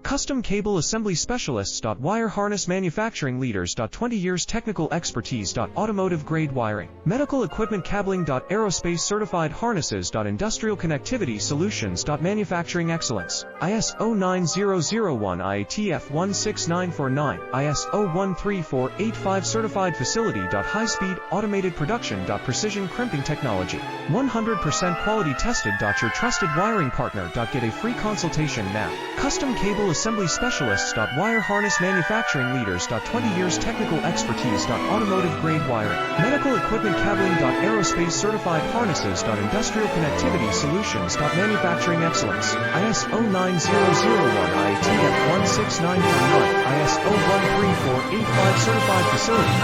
Custom Cable Assembly Specialists. Wire Harness Manufacturing Leaders. 20 years technical expertise. Automotive grade wiring. Medical equipment cabling. Aerospace certified harnesses. Industrial connectivity solutions. Manufacturing excellence. ISO 9001 IATF 16949, ISO 13485 certified facility. High speed automated production. Precision crimping technology. 100% quality tested. Your trusted wiring partner. Get a free consultation now. Custom Cable Assembly Specialists. Wire Harness Manufacturing Leaders. 20 years technical expertise. Automotive grade wiring. Medical equipment cabling. Aerospace certified harnesses. Industrial connectivity solutions. Manufacturing excellence. ISO 9001 IATF 16949, ISO 13485 certified facility.